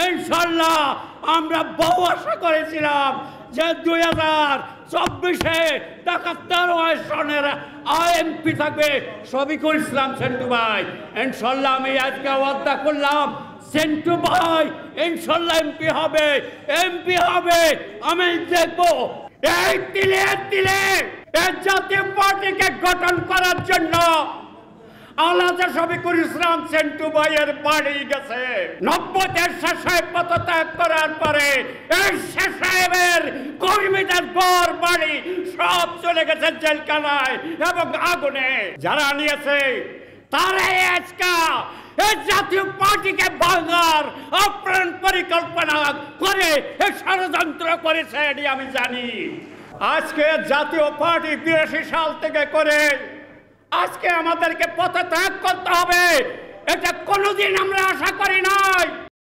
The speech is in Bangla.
ইনশাল্লাহ আমরা বহু আশা করেছিলাম যে 2024-এ ঢাকা 13 আসনের এমপি থাকবে শফিকুল ইসলাম সেন্টু ভাই। ইনশাল্লাহ আমি আজকে ওয়াদা করলাম সেন্টু ভাই ইনশাল্লাহ এমপি হবে। আমি দেখবো এই তিলে তিলে জাতীয় পার্টিকে গঠন করার জন্য আলাদা শফিকুল ইসলাম সেন্টু ভাইয়ের বাড়ি গেছে। 90-এর শেষে পদত্যাগ করার পরে এই শেষ সাহেবের কর্মীদের ঘর বাড়ি সব চলে গেছে জেলখানায় এবং আগুনে। যারা নিয়েছে তারাই আজকে এই জাতীয় পার্টিকে ভাঙার আপ্রাণ পরিকল্পনা করে ষড়যন্ত্র করেছে, এটি আমি জানি। আজকে জাতীয় পার্টি 82 সাল থেকে করে আজকে আমাদেরকে পদত্যাগ করতে হবে, এটা কোনোদিন আমরা আশা করি নাই।